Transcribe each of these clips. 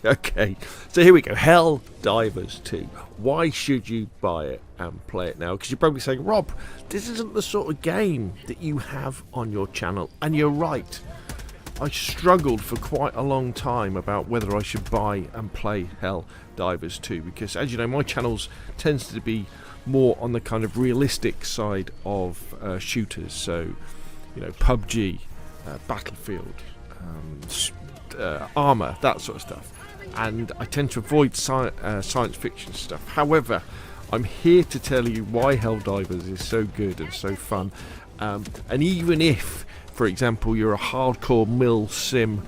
Okay, so here we go. Helldivers 2. Why should you buy it and play it now? Because you're probably saying, Rob, this isn't the sort of game that you have on your channel. And you're right. I struggled for quite a long time about whether I should buy and play Helldivers 2. Because, as you know, my channel tends to be more on the kind of realistic side of shooters. So, you know, PUBG, Battlefield, Arma, that sort of stuff, and I tend to avoid science fiction stuff. However, I'm here to tell you why Helldivers is so good and so fun, and even if, for example, you're a hardcore mil sim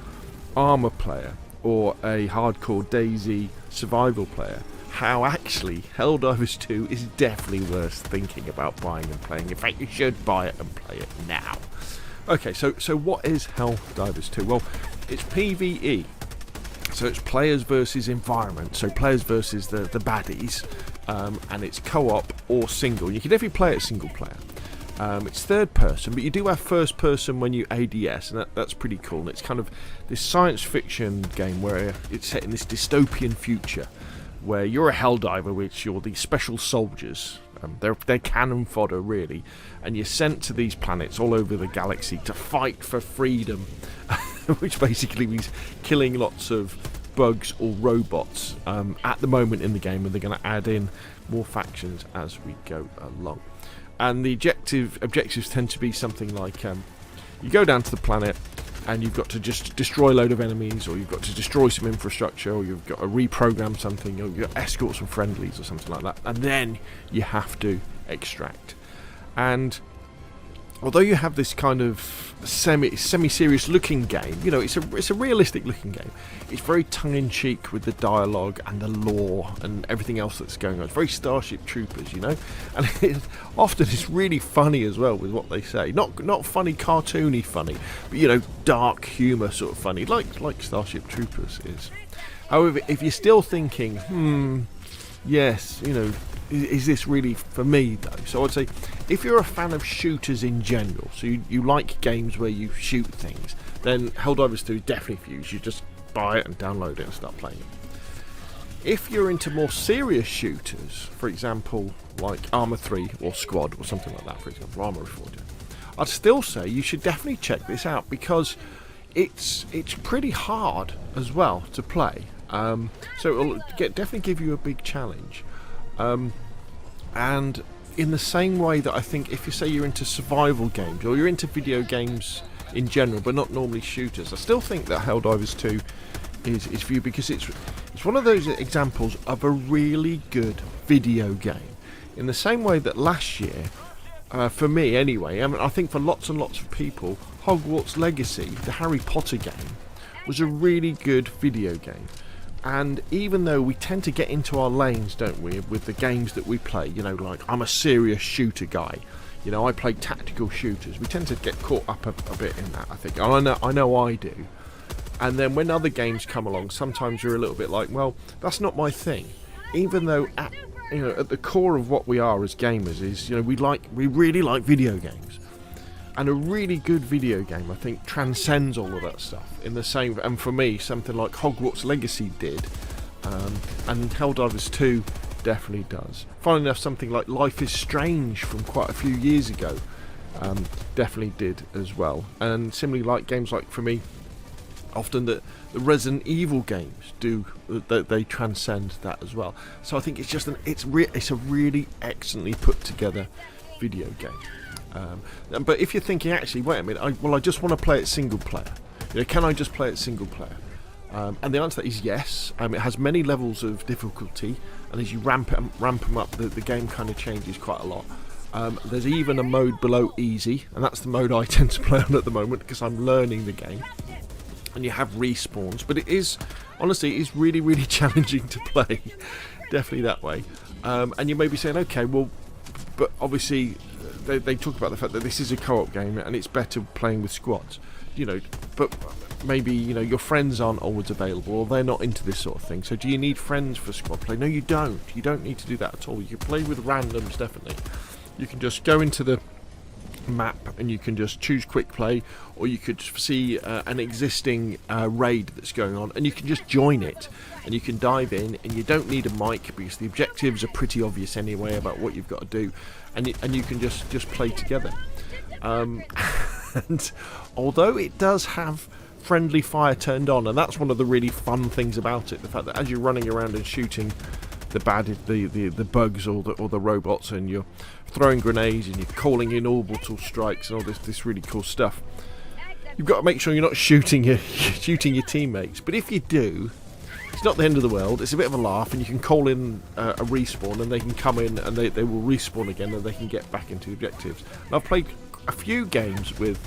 Arma player or a hardcore DayZ survival player, how actually Helldivers 2 is definitely worth thinking about buying and playing. In fact, you should buy it and play it now. Okay, so what is Helldivers 2? Well, it's PvE, so it's players versus environment, so players versus the baddies, and it's co-op or single. You can definitely play it single player. It's third person, but you do have first person when you ADS, and that's pretty cool. And it's kind of this science fiction game where it's set in this dystopian future where you're a Helldiver, which you're the special soldiers. They're cannon fodder, really, and you're sent to these planets all over the galaxy to fight for freedom, which basically means killing lots of bugs or robots at the moment in the game, and they're going to add in more factions as we go along. And the objectives tend to be something like you go down to the planet and you've got to just destroy a load of enemies, or you've got to destroy some infrastructure, or you've got to reprogram something, or you've got to escort some friendlies or something like that, and then you have to extract. And although you have this kind of semi-serious looking game, you know, it's a realistic looking game. It's very tongue-in-cheek with the dialogue and the lore and everything else that's going on. It's very Starship Troopers, you know, and often it's really funny as well with what they say. Not funny, cartoony funny, but you know, dark humour sort of funny, like Starship Troopers is. However, if you're still thinking, yes, you know, is this really for me though? So I'd say if you're a fan of shooters in general, so you like games where you shoot things, then Helldivers 2 is definitely for you. You should just buy it and download it and start playing it. If you're into more serious shooters, for example like Arma 3 or Squad or something like that, for example, Arma Reforged, I'd still say you should definitely check this out because it's pretty hard as well to play. So it'll definitely give you a big challenge. And in the same way that I think if you say you're into survival games or you're into video games in general but not normally shooters, I still think that Helldivers 2 is for you because it's one of those examples of a really good video game. In the same way that last year, for me anyway, I mean, I think for lots and lots of people, Hogwarts Legacy, the Harry Potter game, was a really good video game. And even though we tend to get into our lanes, don't we, with the games that we play, you know, like I'm a serious shooter guy, you know, I play tactical shooters, we tend to get caught up a bit in that, I think. I know I do. And then when other games come along, sometimes you're a little bit like, well, that's not my thing. Even though at the core of what we are as gamers is, you know, we really like video games. And a really good video game, I think, transcends all of that stuff in the same. And for me, something like Hogwarts Legacy did, and Helldivers 2 definitely does. Funnily enough, something like Life is Strange from quite a few years ago definitely did as well. And similarly, like games like, for me, often the Resident Evil games do, they transcend that as well. So I think it's just it's a really excellently put together video game. But if you're thinking, actually, wait a minute, I just want to play it single player. You know, can I just play it single player? And the answer to that is yes. It has many levels of difficulty, and as you ramp them up, the game kind of changes quite a lot. There's even a mode below easy, and that's the mode I tend to play on at the moment because I'm learning the game. And you have respawns, but it is really, really challenging to play. Definitely that way. And you may be saying, okay, well, but obviously they talk about the fact that this is a co-op game and it's better playing with squads, you know, but maybe, you know, your friends aren't always available or they're not into this sort of thing. So do you need friends for squad play? No, you don't need to do that at all. You can play with randoms, definitely. You can just go into the map and you can just choose quick play, or you could see an existing raid that's going on and you can just join it and you can dive in, and you don't need a mic because the objectives are pretty obvious anyway about what you've got to do, and you can just play together. And although it does have friendly fire turned on, and that's one of the really fun things about it, the fact that as you're running around and shooting the bugs or the robots, and you're throwing grenades and you're calling in orbital strikes and all this really cool stuff, you've got to make sure you're not shooting your teammates. But if you do, it's not the end of the world. It's a bit of a laugh, and you can call in a respawn, and they can come in and they will respawn again, and they can get back into the objectives. And I've played a few games with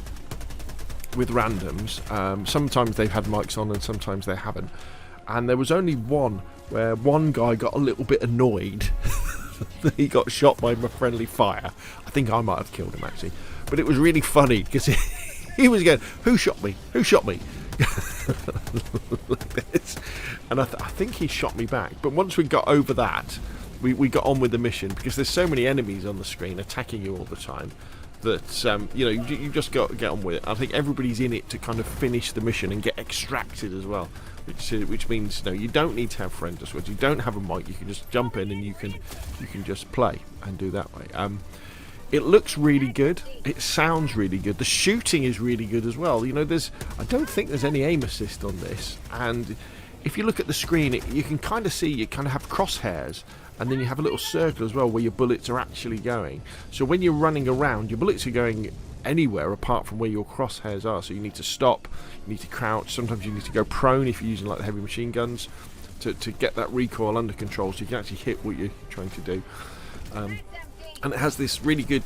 randoms. Sometimes they've had mics on and sometimes they haven't, and there was only one where one guy got a little bit annoyed that he got shot by my friendly fire. I think I might have killed him actually, but it was really funny because he was going, who shot me like this, and I think he shot me back. But once we got over that, we got on with the mission, because there's so many enemies on the screen attacking you all the time that you just got to get on with it. I think everybody's in it to kind of finish the mission and get extracted as well, which means you don't need to have friends as well. You don't have a mic, you can just jump in and you can just play and do that way. It looks really good, it sounds really good, the shooting is really good as well. I don't think there's any aim assist on this, and if you look at the screen, you can kind of see, you kind of have crosshairs, and then you have a little circle as well where your bullets are actually going. So when you're running around, your bullets are going anywhere apart from where your crosshairs are. So you need to stop, you need to crouch, sometimes you need to go prone if you're using like the heavy machine guns to get that recoil under control so you can actually hit what you're trying to do. And it has this really good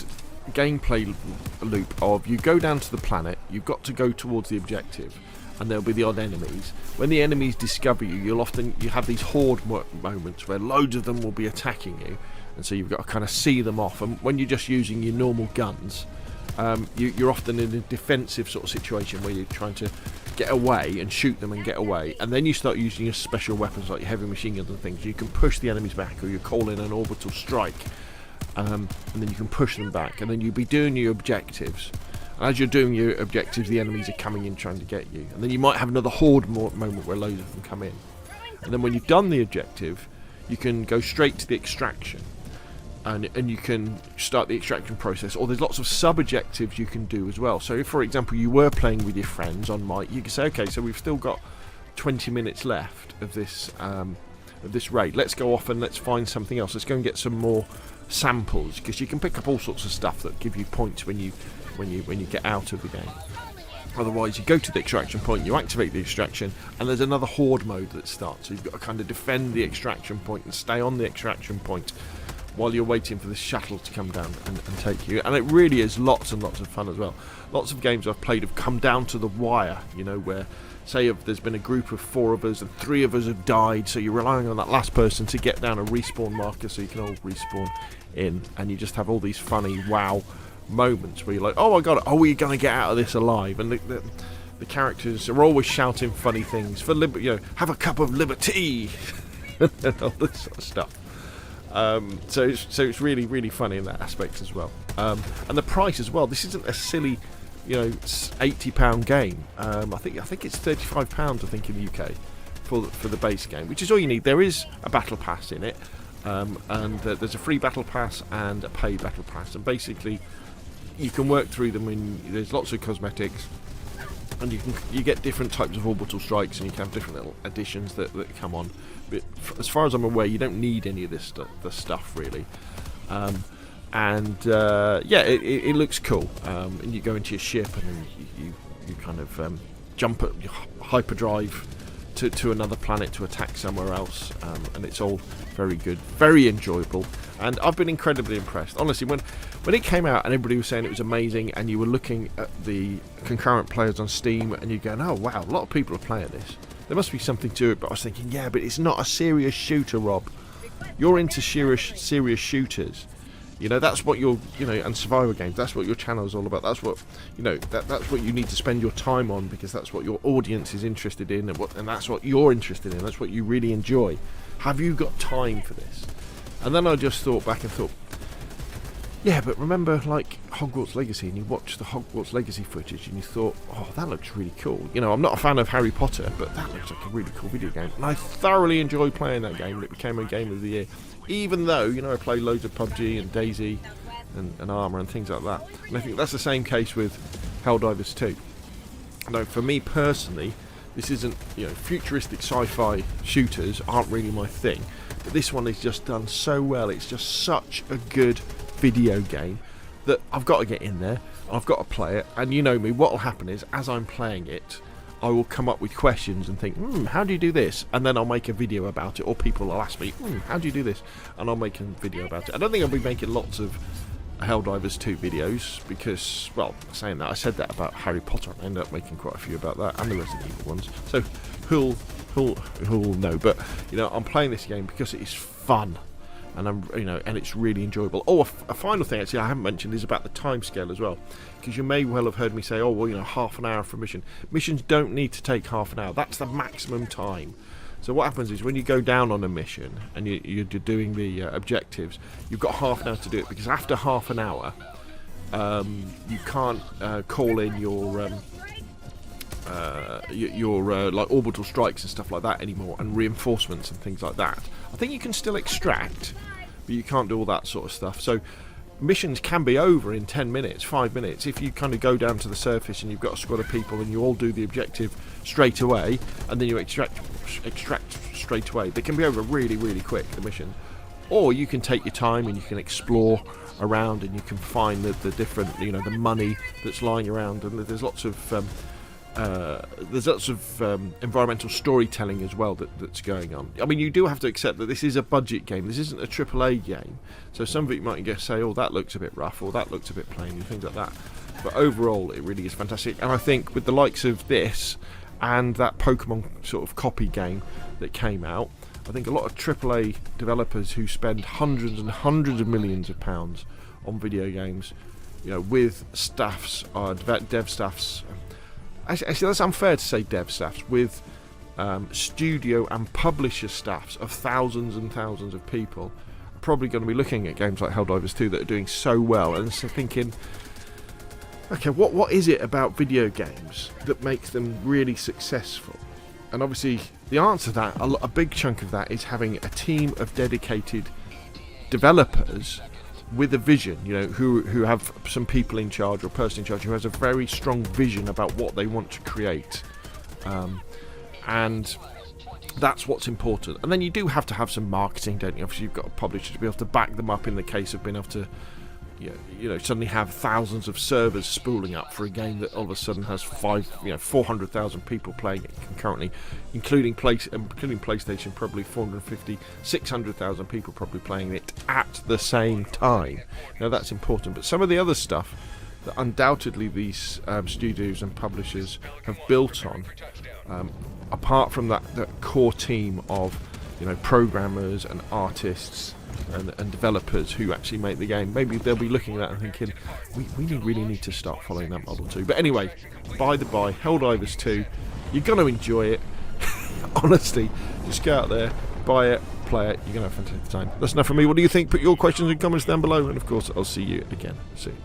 gameplay loop of, you go down to the planet, you've got to go towards the objective, and there'll be the odd enemies. When the enemies discover you, you have these horde moments where loads of them will be attacking you, and so you've got to kind of see them off. And when you're just using your normal guns, you're often in a defensive sort of situation where you're trying to get away and shoot them and get away, and then you start using your special weapons like your heavy machine guns and things. You can push the enemies back, or you call in an orbital strike, and then you can push them back, and then you'll be doing your objectives. As you're doing your objectives, the enemies are coming in trying to get you, and then you might have another horde moment where loads of them come in, and then when you've done the objective, you can go straight to the extraction, and you can start the extraction process. Or there's lots of sub-objectives you can do as well. So if, for example, you were playing with your friends on mic, you can say, okay, so we've still got 20 minutes left of this raid. Let's go off and let's find something else. Let's go and get some more samples, because you can pick up all sorts of stuff that give you points when you get out of the game. Otherwise, you go to the extraction point, you activate the extraction, and there's another horde mode that starts. So you've got to kind of defend the extraction point and stay on the extraction point while you're waiting for the shuttle to come down and take you. And it really is lots and lots of fun as well. Lots of games I've played have come down to the wire, where, say, if there's been a group of 4 of us and 3 of us have died, so you're relying on that last person to get down a respawn marker so you can all respawn in, and you just have all these funny wow moments where you're like, oh my god, are we going to get out of this alive? And the characters are always shouting funny things for have a cup of liberty and all this sort of stuff. So it's really, really funny in that aspect as well. And the price as well. This isn't a silly, £80 game. I think it's £35. I think in the UK for the base game, which is all you need. There is a battle pass in it, and there's a free battle pass and a paid battle pass, and basically you can work through them. There's lots of cosmetics, and you get different types of orbital strikes, and you can have different little additions that come on. But as far as I'm aware, you don't need any of this stuff really. It looks cool. And you go into your ship, and then you kind of jump at hyperdrive to another planet to attack somewhere else, and it's all very good, very enjoyable, and I've been incredibly impressed. Honestly, when it came out and everybody was saying it was amazing, and you were looking at the concurrent players on Steam and you're going, oh wow, a lot of people are playing this, there must be something to it. But I was thinking, yeah, but it's not a serious shooter, Rob. You're into serious shooters. That's what you're, and survivor games, that's what your channel is all about. That's what, that's what you need to spend your time on, because that's what your audience is interested in, and that's what you're interested in. That's what you really enjoy. Have you got time for this? And then I just thought back and thought, yeah, but remember, like, Hogwarts Legacy and you watch the Hogwarts Legacy footage and you thought, oh, that looks really cool. You know, I'm not a fan of Harry Potter, but that looks like a really cool video game. And I thoroughly enjoyed playing that game, and it became a game of the year. Even though, you know, I play loads of PUBG and DayZ and Arma and things like that. And I think that's the same case with Helldivers 2. Now, for me personally, this isn't, you know, futuristic sci-fi shooters aren't really my thing. But this one is just done so well. It's just such a good video game that I've got to get in there. I've got to play it. And you know me, what will happen is, as I'm playing it, I will come up with questions and think, how do you do this? And then I'll make a video about it. Or people will ask me, how do you do this? And I'll make a video about it. I don't think I'll be making lots of Helldivers 2 videos because, well, saying that, I said that about Harry Potter. I ended up making quite a few about that and the Resident Evil ones. So who'll know? But you know, I'm playing this game because it is fun, and and it's really enjoyable. Oh, a final thing actually I haven't mentioned is about the timescale as well, because you may well have heard me say, oh well, you know, half an hour for a mission. Missions don't need to take half an hour. That's the maximum time. So what happens is when you go down on a mission and you're doing the objectives, you've got half an hour to do it, because after half an hour, you can't call in your like orbital strikes and stuff like that anymore, and reinforcements and things like that. I think you can still extract, but you can't do all that sort of stuff. So missions can be over in 10 minutes, 5 minutes, if you kind of go down to the surface and you've got a squad of people and you all do the objective straight away, and then you extract straight away. They can be over really, really quick, the mission. Or you can take your time and you can explore around and you can find the different, you know, the money that's lying around, and there's lots of environmental storytelling as well that's going on. I mean, you do have to accept that this is a budget game. This isn't a AAA game. So some of it you might just say, oh, that looks a bit rough, or that looks a bit plain, and things like that. But overall, it really is fantastic. And I think with the likes of this and that Pokemon sort of copy game that came out, I think a lot of AAA developers who spend hundreds and hundreds of millions of pounds on video games, you know, with staffs, dev staffs. Actually, that's unfair to say dev staffs, with studio and publisher staffs of thousands and thousands of people, are probably going to be looking at games like Helldivers 2 that are doing so well, and so thinking, okay, what is it about video games that makes them really successful? And obviously, the answer to that, a big chunk of that, is having a team of dedicated developers with a vision, you know, who have some people in charge, or a person in charge who has a very strong vision about what they want to create, and that's what's important. And then you do have to have some marketing, don't you? Obviously, you've got a publisher to be able to back them up in the case of being able to, you know, suddenly have thousands of servers spooling up for a game that all of a sudden has 400,000 people playing it concurrently, including PlayStation, probably 450, 600,000 people probably playing it at the same time. Now that's important, but some of the other stuff that undoubtedly these studios and publishers have built on, apart from that core team of, you know, programmers and artists and developers who actually make the game, maybe they'll be looking at that and thinking, we really need to start following that model too. But anyway, by the by, Helldivers 2, you're going to enjoy it. Honestly, just go out there, buy it, play it, you're going to have a fantastic time. That's enough from me. What do you think? Put your questions and comments down below, and of course I'll see you again soon.